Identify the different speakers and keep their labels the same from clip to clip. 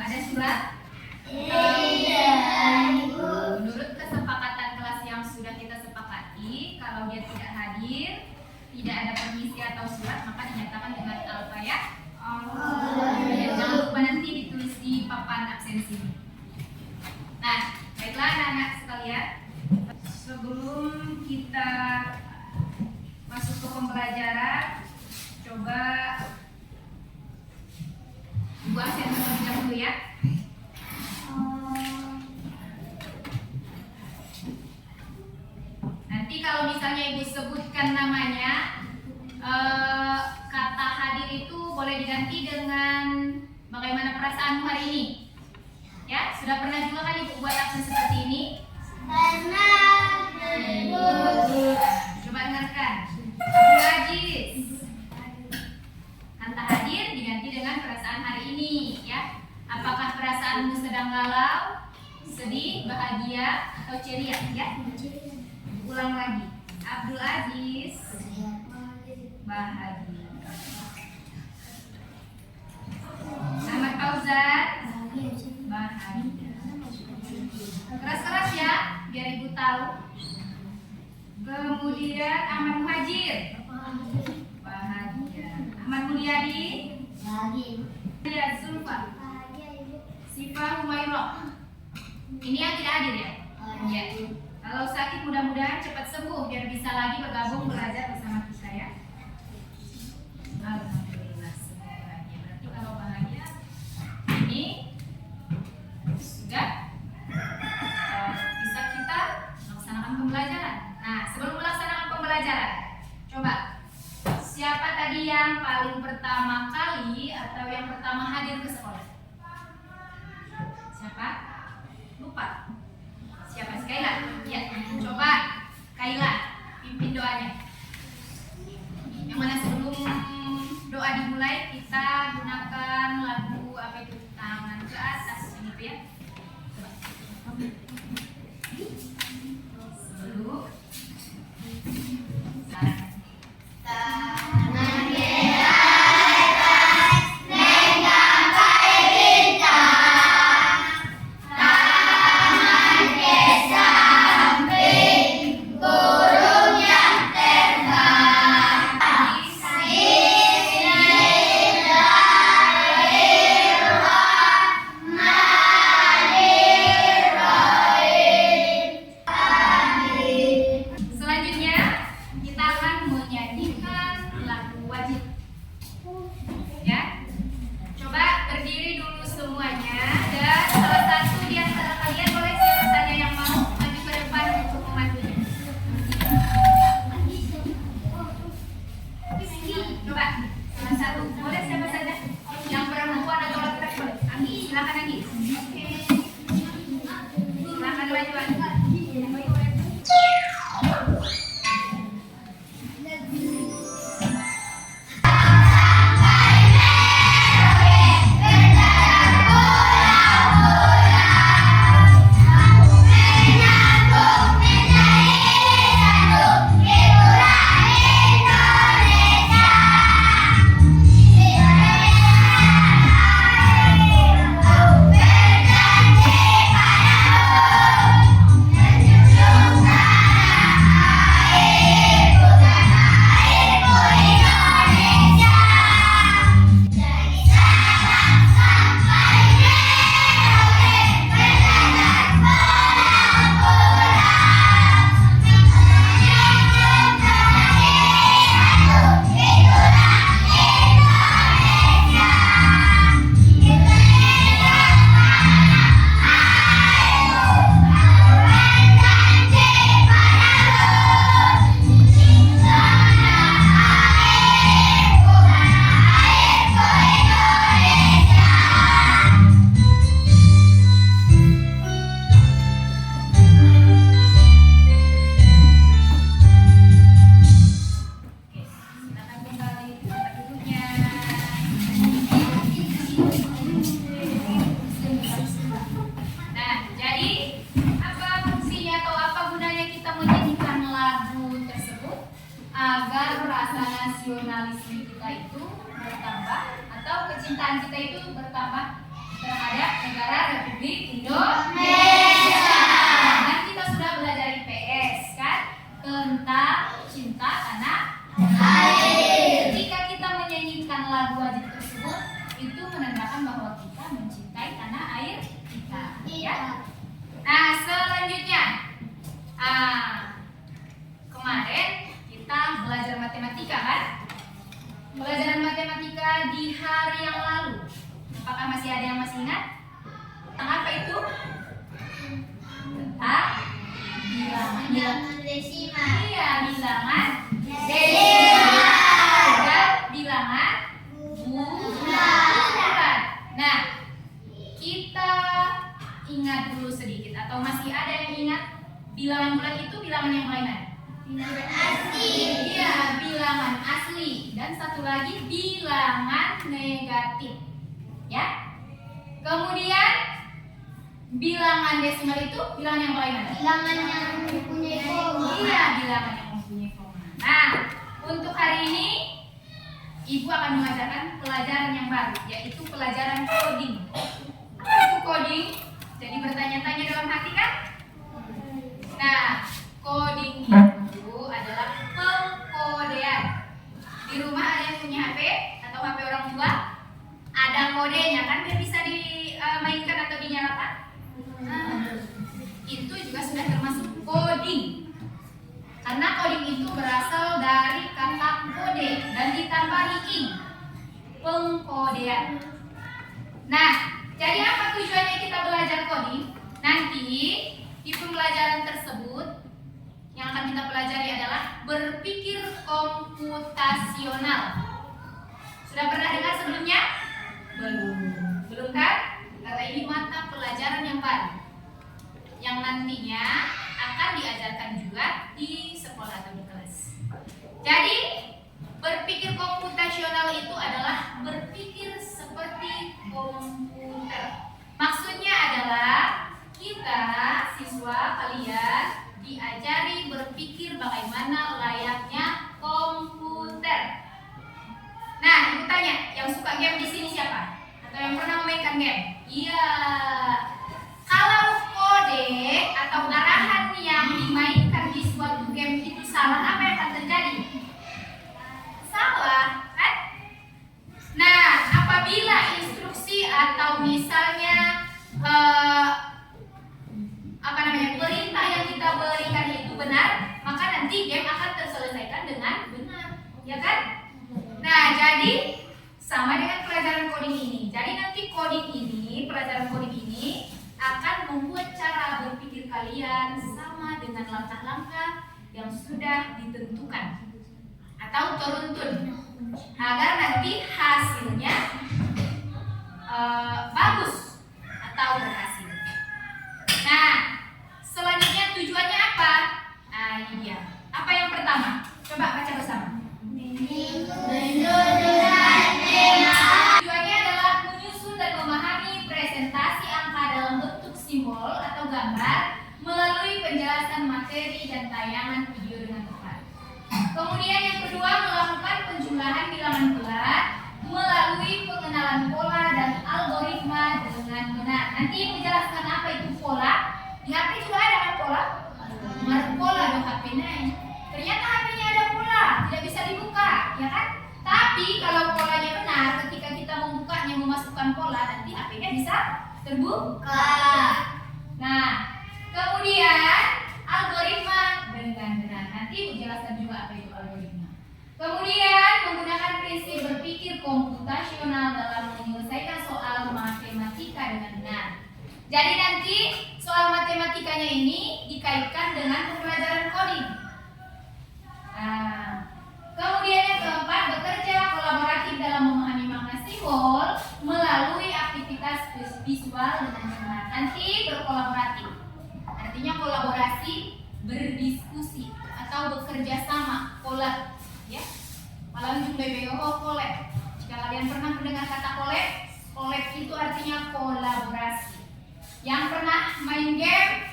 Speaker 1: Ada surat? Menurut kesepakatan kelas yang sudah kita sepakati, kalau dia tidak hadir, tidak ada permisi atau surat, maka dinyatakan dengan alfa ya. Jangan lupa nanti ditulis di papan absensi. Nah, baiklah anak-anak sekalian, sebelum kita masuk ke pembelajaran, coba Ibu absen terlebih dahulu ya. Nanti kalau misalnya Ibu sebutkan namanya, kata hadir itu boleh diganti dengan bagaimana perasaanmu hari ini. Ya, sudah pernah juga kan Ibu buat absen seperti ini?
Speaker 2: Pernah.
Speaker 1: Coba dengarkan. Abdul Aziz. Kata hadir diganti dengan perasaan hari ini, ya. Apakah perasaanmu sedang galau, sedih, bahagia, atau ceria, ya? Ulang lagi. Abdul Aziz bahagia. Ahmad Fauzan bahagia. Keras-keras ya, biar Ibu tahu. Kemudian Ahmad Muhajir bahagia. Ahmad Mulyadi bahagia. Zulfa Sifah Humairah. Ini yang tidak hadir ya? Ya. Kalau sakit mudah-mudahan cepat sembuh biar bisa lagi bergabung belajar bersama kita ya. Alhamdulillah semua bahagia. Berarti kalau bahagia ini sudah bisa kita melaksanakan pembelajaran. Nah, sebelum melaksanakan pembelajaran, coba siapa tadi yang paling pertama kali atau yang pertama hadir ke sekolah? Siapa? Lupa. Siapa? Si Kaila? Ya, coba Kaila pimpin doanya. Yang mana sebelum doa dimulai kita gunakan lagu apa itu, tangan ke atas ini tuh ya. Coba. Sebelum nasionalisme kita itu kecintaan kita itu bertambah terhadap negara Republik Indonesia. Dan kita sudah belajar IPS kan tentang cinta tanah air. Ketika kita menyanyikan lagu wajib tersebut, itu menandakan bahwa kita mencintai tanah air kita. Ya. Nah, selanjutnya, kemarin kita belajar matematika kan? Pelajaran matematika di hari yang lalu. Apakah masih ada yang masih ingat? Tentang apa itu? Tentang bilangan
Speaker 2: desimal.
Speaker 1: Iya, bilangan desimal dan bilangan bulan. Nah, kita ingat dulu sedikit atau masih ada yang ingat bilangan bulan itu bilangan yang mana?
Speaker 2: Bilangan asli.
Speaker 1: Iya, bilangan asli. Dan satu lagi bilangan negatif. Ya. Kemudian bilangan desimal itu bilangan yang mana?
Speaker 2: Bilangan yang mempunyai koma.
Speaker 1: Iya, bilangan yang mempunyai koma. Nah, untuk hari ini Ibu akan mengajarkan pelajaran yang baru, yaitu pelajaran coding. Apa itu coding? Jadi bertanya-tanya dalam hati kan? Nah, coding itu adalah pengkodean. Di rumah ada yang punya HP atau HP orang tua? Ada kodenya kan biar bisa dimainkan atau dinyalakan? Itu juga sudah termasuk coding. Karena coding itu berasal dari kata kode dan ditambahi ing. Pengkodean. Nah, jadi apa tujuannya kita belajar coding? Nanti di pembelajaran tersebut yang akan kita pelajari adalah berpikir komputasional. Sudah pernah dengar sebelumnya? Belum kan? Karena ini mata pelajaran yang baru yang nantinya akan diajarkan juga di sekolah atau di kelas. Jadi berpikir komputasional itu adalah berpikir seperti komputer. Maksudnya adalah kita siswa kalian diajari berpikir bagaimana layaknya komputer. Nah, ibu tanya, yang suka game di sini siapa? Atau yang pernah memainkan game? Iya. Kalau kode atau arahan yang dimainkan di suatu game itu salah, apa yang akan terjadi? Salah, kan? Nah, apabila instruksi atau misalnya perintah yang kita berikan itu benar, maka nanti game akan terselesaikan dengan benar, ya kan? Nah, jadi sama dengan pelajaran coding ini. Jadi nanti pelajaran coding ini akan membuat cara berpikir kalian sama dengan langkah-langkah yang sudah ditentukan atau teruntun agar nanti hasilnya bagus atau berhasil. Nah, selanjutnya tujuannya apa? Nah, ini dia. Apa yang pertama? Coba baca bersama. Tujuannya adalah menyusun dan memahami presentasi angka dalam bentuk simbol atau gambar melalui penjelasan materi dan tayangan video dengan tepat. Kemudian yang kedua, melakukan penjumlahan bilangan bulat melalui pengenalan pola dan algoritma dengan benar. Nanti menjelaskan apa itu pola. Di HP juga ada kan pola? Pola dong HP-nya. Ternyata HP-nya ada pola, tidak bisa dibuka, ya kan? Tapi kalau polanya benar, ketika kita membukanya memasukkan pola, nanti HP-nya bisa terbuka. Nah, kemudian algoritma dengan benar. Nanti menjelaskan juga apa itu algoritma. Kemudian menggunakan prinsip berpikir komputasional dalam menyelesaikan soal matematika dengan benar. Jadi nanti soal matematikanya ini dikaitkan dengan pembelajaran coding. Nah, kemudian yang keempat, bekerja kolaboratif dalam memahami makna simbol melalui aktivitas visual dengan benar. Nanti berkolaboratif, artinya kolaborasi, berdiskusi atau bekerja sama, kolab, ya. Malah jumlah BBO kolab. Jika kalian pernah mendengar kata kolab, kolab itu artinya kolaborasi. Yang pernah main game,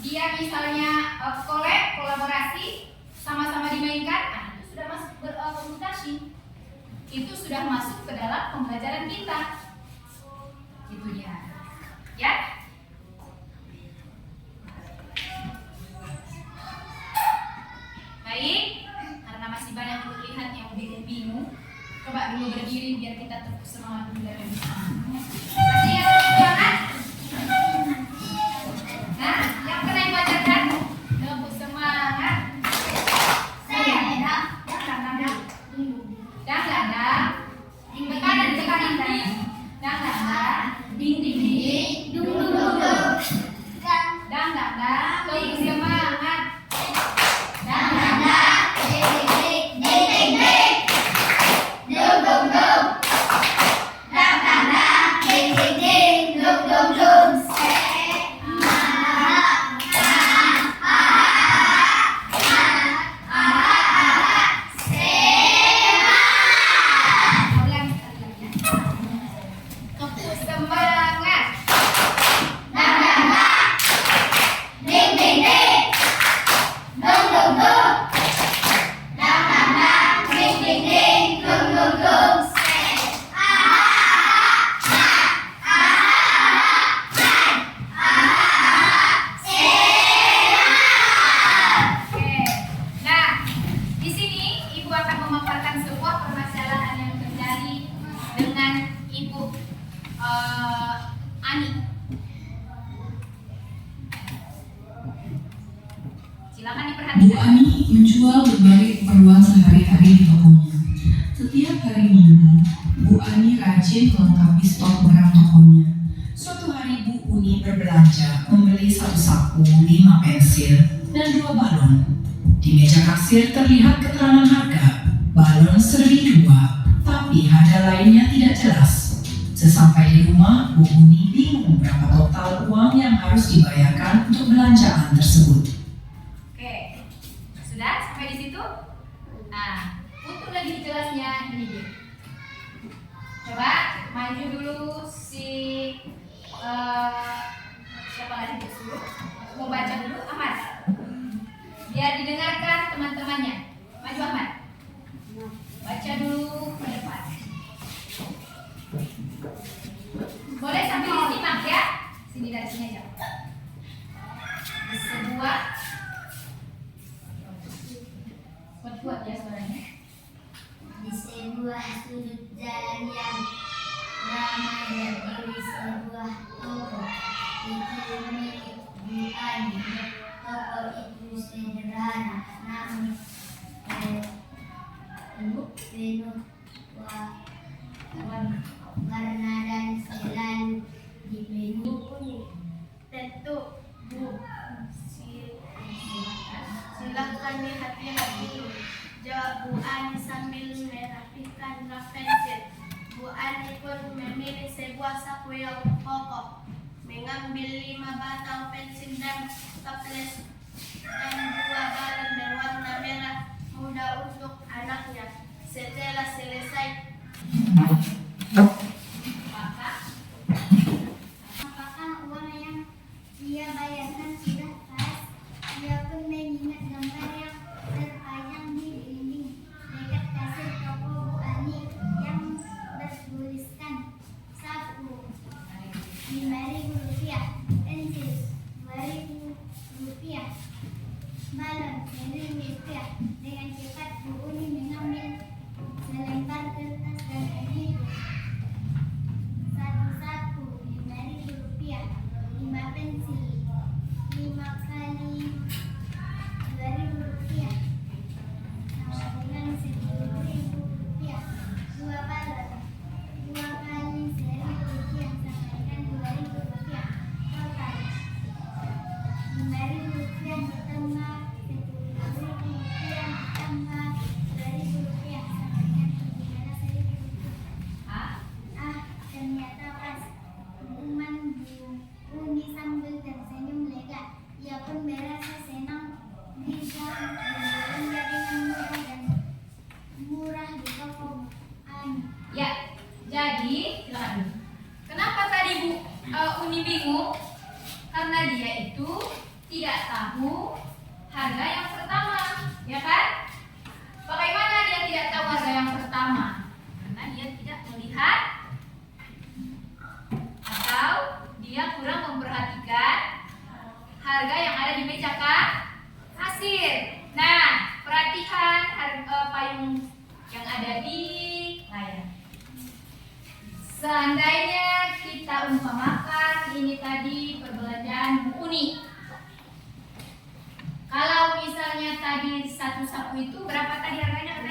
Speaker 1: dia misalnya kolaborasi, sama-sama dimainkan, itu sudah masuk berkomunikasi. itu sudah masuk ke dalam pembelajaran kita. Itu dia. Ya. Baik, karena masih banyak yang lihat yang bingung, coba dulu berdiri biar kita terus semangat belajar bersama. Masih yang semangat? Nah, yang pernah dibacakan? Lebih semangat. Saya ding ding ding, dung dung dung dung. Dang dang dang, lebih semangat. Dang dang dang, ding ding ding, ding ding ding, dung dung dung. Dang dang dang, ding ding ding, dung dung dung.
Speaker 3: Bu Ani menjual berbagai keperluan sehari-hari di tokonya. Setiap hari Minggu, Bu Ani rajin melengkapi stok barang tokonya. Suatu hari Bu Uni berbelanja membeli 1 saku, 5 pensil, dan 2 balon. Di meja kasir terlihat keterangan harga. Balon Rp1.002, tapi harga lainnya tidak jelas. Sesampai di rumah, Bu Uni bingung berapa total uang yang harus dibayarkan untuk belanjaan tersebut.
Speaker 1: Sudah sampai di situ? Nah, untuk lebih jelasnya ini dia. Coba maju dulu siapa lagi disuruh mau baca dulu Ahmad. Biar didengarkan teman-temannya. Maju Ahmad. Baca dulu ke depan. Boleh sambil disimak ya. Sini dari sini aja. Sebuah kuat ya suaranya.
Speaker 2: Di sebuah sudut jalan yang ramai berdiri sebuah toko. Itu milik Bu Ani. Toko itu sederhana, namun penuh warna dan selalu dipenuhi.
Speaker 4: Tentu, Bu. Silakan hati-hati. Jawab Bu Ani sambil merapikan rak pensil. Bu Ani pun memilih sebuah saku yang kokoh, mengambil 5 batang pensil dan staples dan 2 balon berwarna merah muda untuk anaknya. Setelah selesai,
Speaker 2: Apakah uang yang dia bayarkan sudah pas? Dia pun mengingat gambar yang terpajang di dinding dekat kasir toko Bu Ani yang bertuliskan saku Rp5.000, pensil Rp2.000, balon Rp1.000. Dengan cepat Bu Uni mengambil selembar kertas dan menghitungnya. 1 saku Rp5.000, 5 pensil 5 kali Rp2.000, sama dengan Rp10.000. 2 balon 2 kali Rp1.000 sama dengan Rp2.000. Total Rp5.000 ditambah Rp10.000 ditambah Rp2.000 sama dengan Rp17.000. Ternyata pas. Teman Bu Uni sambil tersenyum lega. Ia pun merasa senang bisa berbelanja dengan mudah dan murah di toko Ani.
Speaker 1: Ya, jadi silakan. Kenapa tadi Bu Uni bingung? Karena dia itu tidak tahu harga yang pertama, ya kan? Bagaimana dia tidak tahu harga yang pertama? Seandainya kita umpamakan ini tadi perbelanjaan Bu Uni. Kalau misalnya tadi satu sapu itu berapa tadi harganya?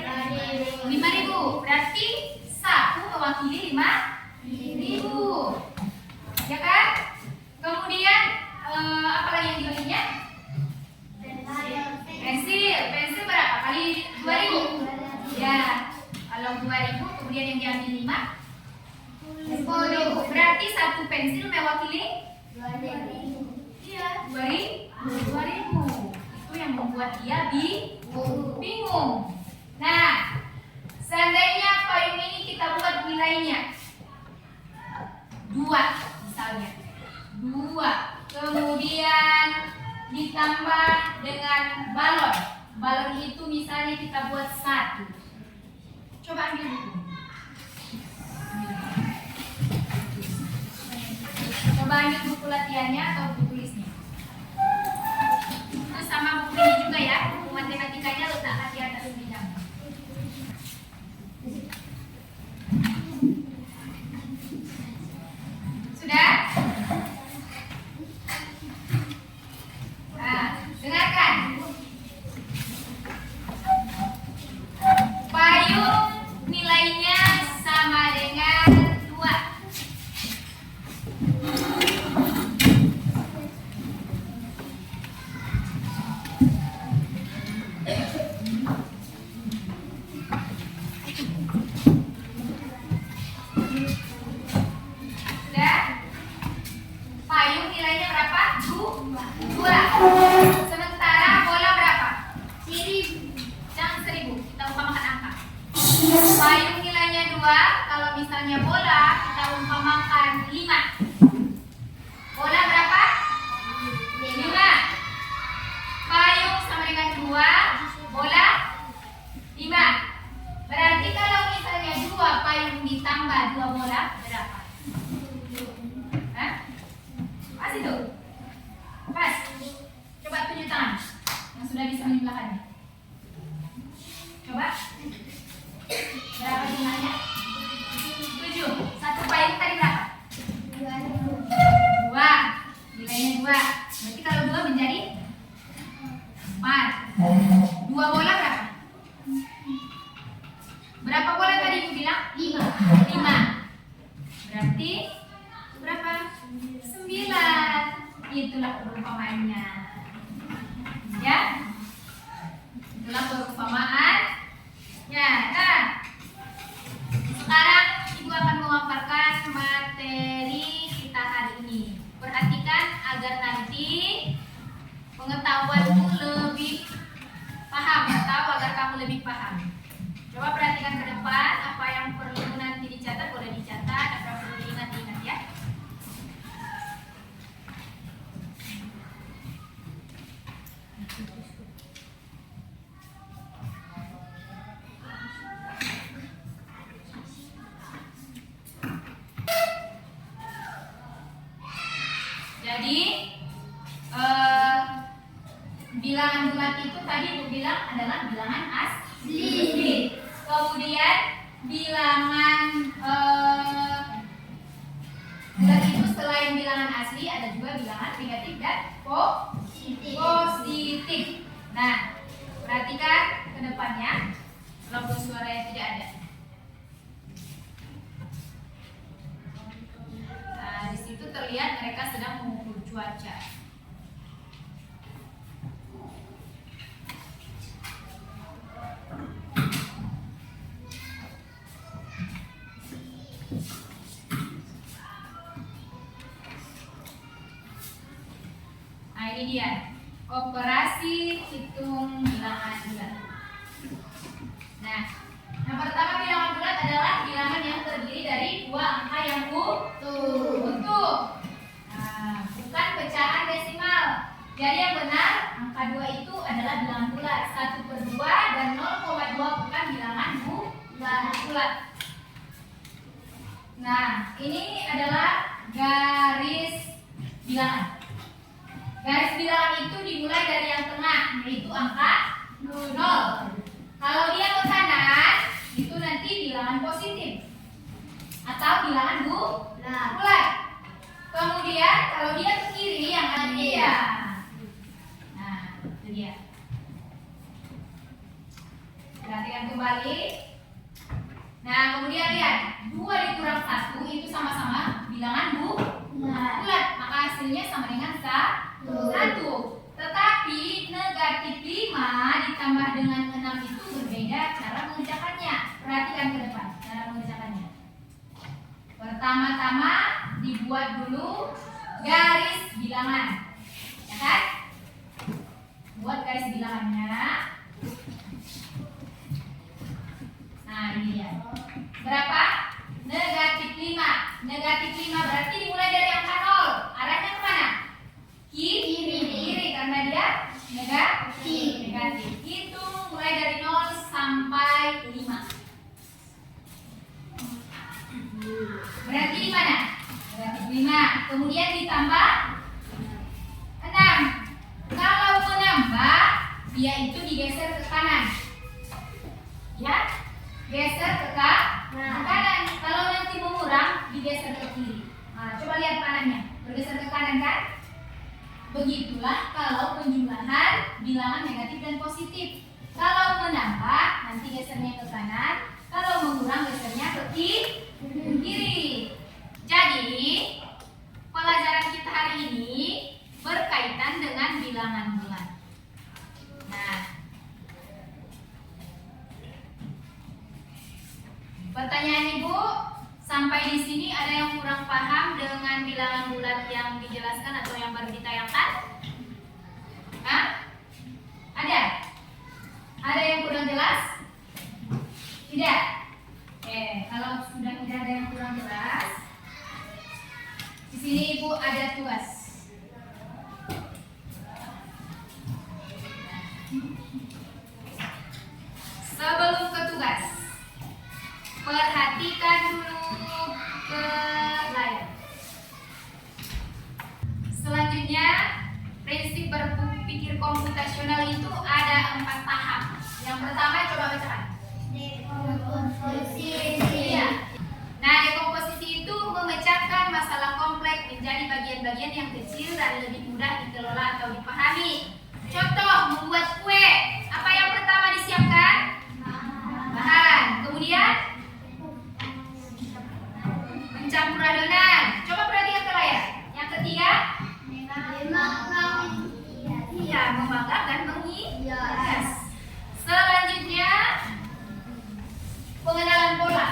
Speaker 1: 5.000. Berarti sapu mewakili 5.000. Ya kan? Kemudian apa lagi yang dibelinya? Pensil berapa kali 2.000? Ya, kalau 2.000 kemudian yang diambil 10.000. Berarti satu pensil mewakili
Speaker 2: 2.000.
Speaker 1: iya 2.000. Itu yang membuat dia bingung. Nah, seandainya payung ini kita buat nilainya 2 misalnya 2, kemudian ditambah dengan balon. Balon itu misalnya kita buat 1. Coba ambil buku. Coba ambil buku latihannya atau buku tulisnya. Itu sama buku ini juga ya. Buku matematikanya letak di atas meja. Sudah? Nah, dengarkan. Payung nilainya sama dengan 2. Sudah? Payung nilainya berapa? 2. Sementara bola berapa? 1.000. Jangan 1.000, kita umpamakan angka. Payung nilainya 2, kalau misalnya bola kita umpamakan 5. Bola berapa? 5. Payung sama dengan 2, bola 5. Berarti kalau misalnya 2 payung ditambah 2 bola berapa? Hah? Pas itu? Pas. Coba tunjuk tangan yang sudah bisa menjumlahkannya. Coba. Berapa jumlahnya? 7. Satu payung tadi berapa? 2. Nilainya 2. Berarti kalau 2 menjadi 4. 2 bola berapa? Berapa bola tadi Ibu bilang? 5. Berarti berapa? 9. Itulah perumpamaannya. Ya? Itulah perumpamaan. Ya, nah. Sekarang Ibu akan memaparkan materi kita hari ini. Perhatikan agar nanti pengetahuanmu lebih paham atau agar kamu lebih paham. Coba perhatikan ke depan apa yang perlu nanti dicatat, boleh dicatat, apa yang perlu diingat-ingat ya. Jadi bilangan bulat itu tadi Ibu bilang adalah bilangan asli. Kemudian bilangan bulat itu selain bilangan asli ada juga bilangan negatif dan positif. Nah, perhatikan ke depannya. Lambung suara yang tidak ada. Nah, di situ terlihat mereka sedang mengukur cuaca. Nah, ini dia operasi hitung bilangan bulat. Nah, yang pertama bilangan bulat adalah bilangan yang terdiri dari 2 angka yang utuh. Nah, bukan pecahan desimal. Jadi yang benar angka 2 itu adalah bilangan bulat. 1/2 dan 0,2 bukan bilangan bulat. Nah, ini adalah garis bilangan. Garis bilangan itu dimulai dari yang tengah, yaitu angka 0. Kalau dia ke kanan, itu nanti bilangan positif. atau bilangan bulat. Kemudian kalau dia ke kiri yang ada dia. Nah, itu dia. Perhatikan kembali. Nah, kemudian lihat 2 dikurang 1 itu sama-sama bilangan bulat. Maka hasilnya sama dengan 1. Tetapi negatif 5 ditambah dengan 6 itu berbeda cara mengerjakannya. Perhatikan ke depan cara mengerjakannya. Pertama-tama dibuat dulu garis bilangan, ya kan? Buat garis bilangannya. Nah, ini dia. Berapa? Negatif 5. Negatif 5 berarti dimulai dari angka 0. Arahnya kemana? Kiri, karena dia negatif. Hitung mulai dari 0 sampai 5. Berarti di mana? Negatif 5. Kemudian ditambah 6. Kalau menambah, dia itu digeser ke kanan. Ya, geser ke kanan. Kalau nanti mengurang, digeser ke kiri. Nah, coba lihat panahnya, bergeser ke kanan kan? Begitulah kalau penjumlahan bilangan negatif dan positif. Kalau menambah, nanti gesernya ke kanan. Kalau mengurang, gesernya ke kiri. Jadi, pelajaran kita hari ini berkaitan dengan bilangan bulat. Nah, pertanyaan Ibu, sampai di sini ada yang kurang paham dengan bilangan bulat yang dijelaskan atau yang baru ditayangkan? Hah? Ada? Ada yang kurang jelas? Tidak? Oke, kalau sudah tidak ada yang kurang jelas, di sini Ibu ada tugas. Sebelum ke tugas, perhatikan dulu ke layar. Selanjutnya, prinsip berpikir komputasional itu ada 4 tahap. Yang pertama, coba bacakan. Iya. Nah, dekomposisi itu memecahkan masalah kompleks menjadi bagian-bagian yang kecil dan lebih mudah dikelola atau dipahami. Contoh, membuat kue. Apa yang pertama disiapkan? Bahan. Kemudian mencampur adonan. Coba perhatikan ke layar. Yang ketiga, iya, membakar dan menghias. Selanjutnya, pengenalan pola.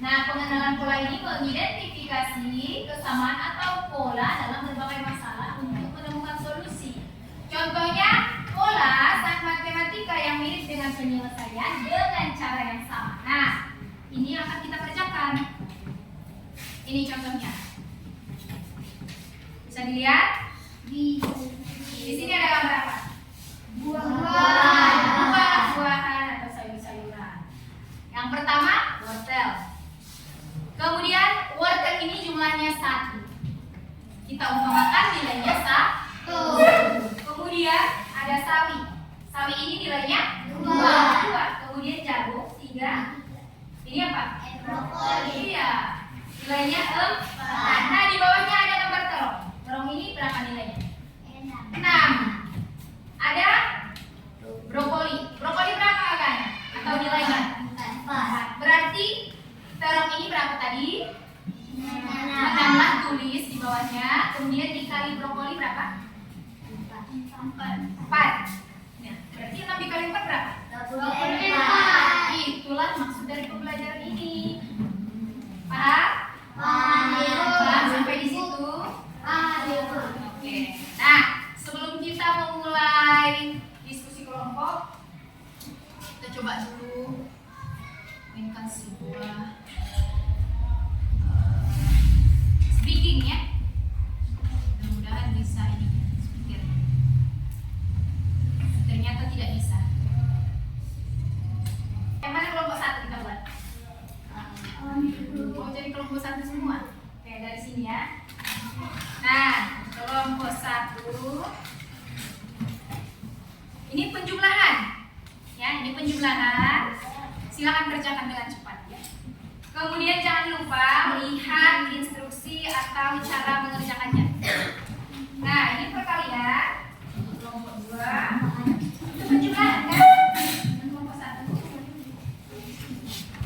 Speaker 1: Nah, pengenalan pola ini mengidentifikasi kesamaan atau pola dalam berbagai masalah untuk menemukan solusi. Contohnya, pola saat matematika yang mirip dengan penyelesaian dengan cara yang sama. Nah, ini akan kita kerjakan. Ini contohnya. Bisa dilihat? Di sini ada gambar apa? Buah-buahan atau sayur-sayuran. Yang pertama, wortel. Kemudian wortel ini jumlahnya 1. Kita umpamakan nilainya 1. Kemudian ada sawi. Sawi ini nilainya 2. Kemudian jagung 3. Ini apa? Brokoli. Iya. Nilainya 4. Nah, di bawahnya ada gambar terong. Terong ini berapa nilainya? 6. Ada brokoli. Brokoli berapa angkanya? Atau nilainya? 4. Berarti terong ini berapa tadi? 6. Tulis di bawahnya. Kemudian dikali brokoli berapa? 4. Nah, berarti 6 dikali 4 berapa? 24. Itulah maksud dari pembelajaran ini. Paham? Paham sampai di situ? Oke. Nah, sebelum kita memulai diskusi kelompok, kita coba dulu mainkan sebuah speaking ya. Mudah-mudahan bisa ini speaker. Ternyata tidak bisa. Yang mana kelompok 1 kita buat? Mau jadi kelompok 1 semua? Oke, dari sini ya. Nah, kelompok 1 ini penjumlahan. Ya, ini penjumlahan. Silakan kerjakan dengan cepat ya. Kemudian jangan lupa lihat instruksi atau cara mengerjakannya. Nah, ini perkalian kelompok 2 itu penjumlahan kan? Kelompok 1.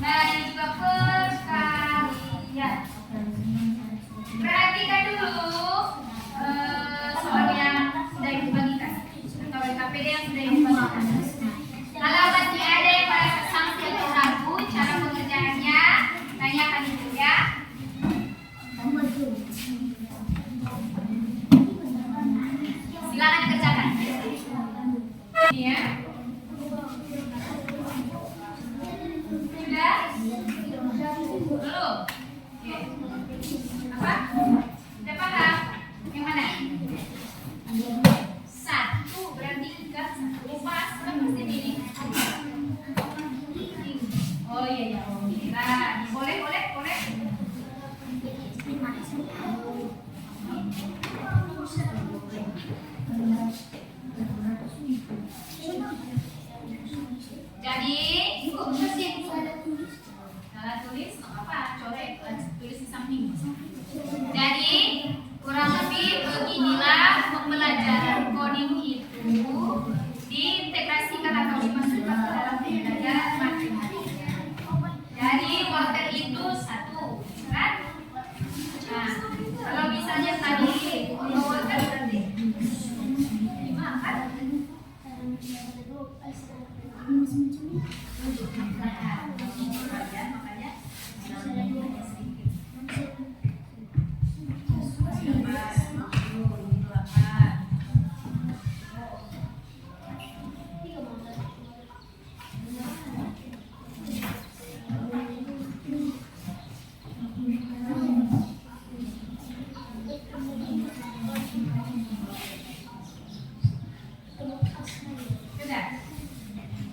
Speaker 1: Nah, ini juga perkalian. Perhatikan dulu soal yang sudah ibu bagikan atau KPD yang sudah ibu bagikan. Kalau masih ada yang merasa sanksi atau ragu cara pengerjaannya, tanyakan itu ya. Silakan dikerjakan. Ini ya. Sudah? Belum? Oke. Apa? Sudah paham? Yang mana? 1 berarti ikat 1 pas pasti ini. Oh iya ya. Nah, boleh. Jadi, ibu salah tulis, apa? Coret, tulis di samping. Jadi, kurang lebih beginilah pembelajaran coding itu diintegrasikan atau dimasukkan ke dalam pembelajaran matematika. Jadi, wortel itu 1, kan? Nah, kalau misalnya tadi wortel berarti 5, kan? Makanya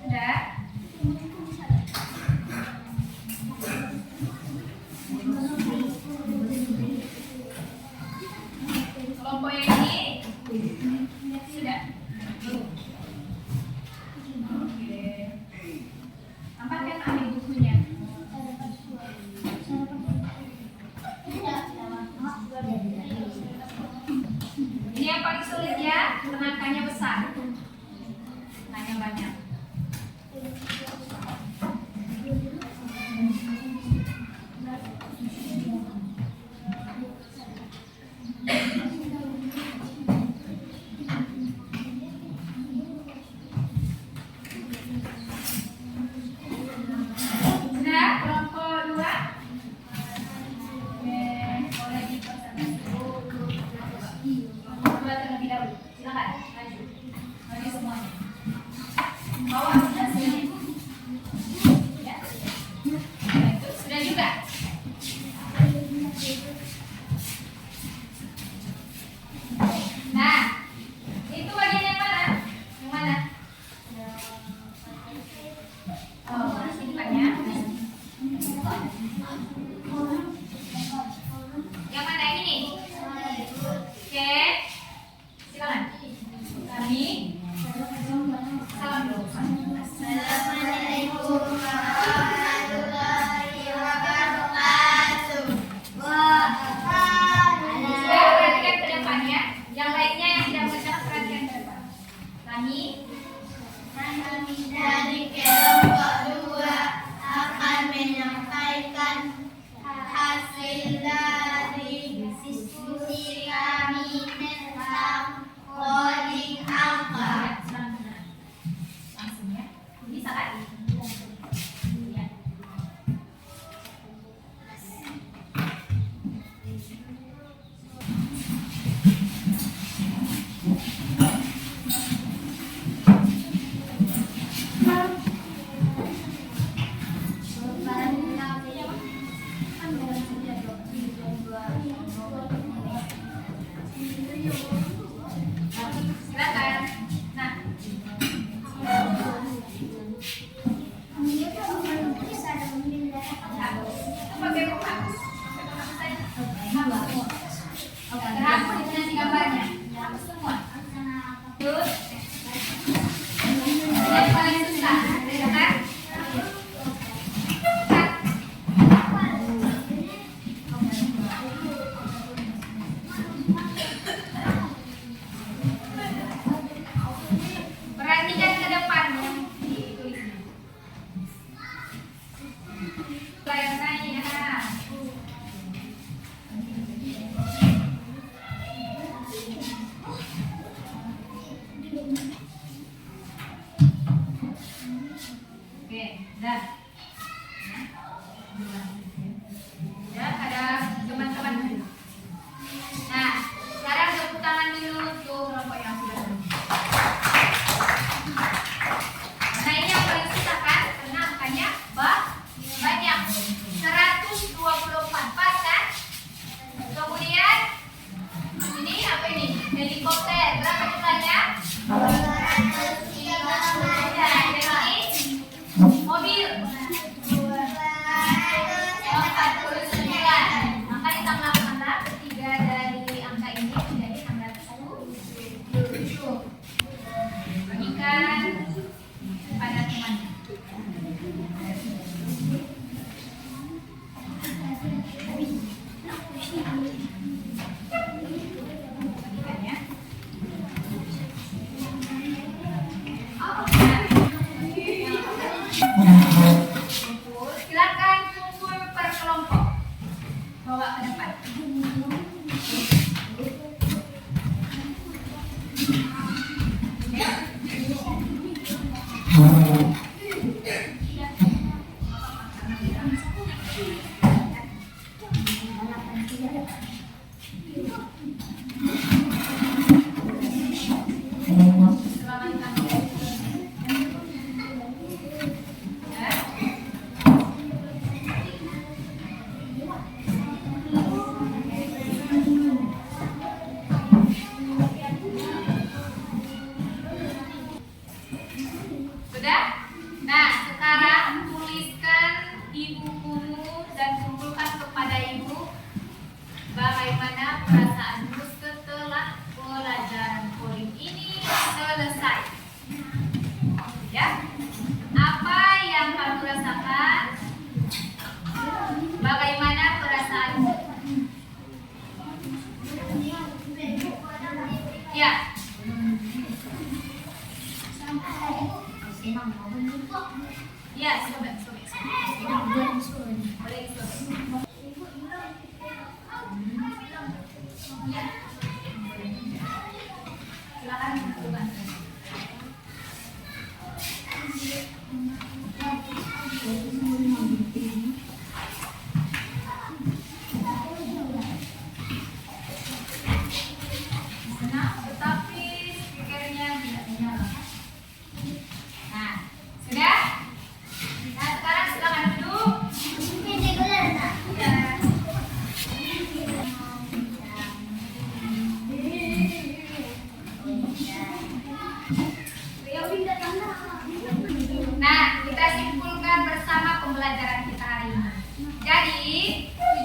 Speaker 1: Sudah? Kelompok yang ini sudah? Belum? Oke. Tampakkan ambil bukunya. Ini yang paling sulit ya, penangkannya besar. Nanya banyak. Sudah kelompok 2? Oke, boleh dipersiapkan dulu. Kelompok 2 terlebih dahulu. Silakan, maju.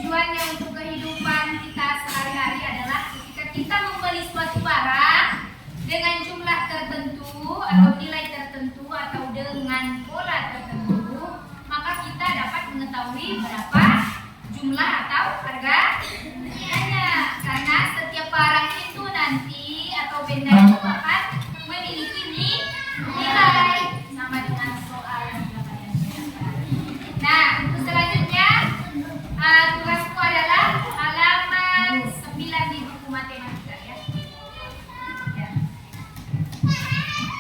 Speaker 1: tujuannya untuk kehidupan kita sehari-hari adalah ketika kita membeli suatu barang dengan jumlah tertentu atau nilai tertentu atau dengan pola tertentu, maka kita dapat mengetahui berapa jumlah atau harganya. Karena setiap barang itu nanti atau benda itu akan memiliki nilai, sama dengan soal yang sudah kalian kerjakan. Nah, untuk selanjutnya tugasku adalah halaman 9 di buku matematika ya.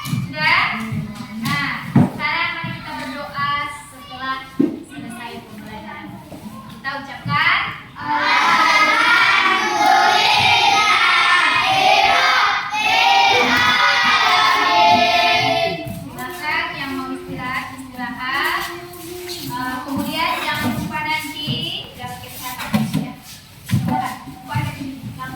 Speaker 1: Sudah? Nah, sekarang mari kita berdoa setelah selesai pembelajaran. Kita ucapkan silakan yang mau istirahat. Kemudian jangan lupa nanti jaga kesehatan ya. Lupa ada di belakang.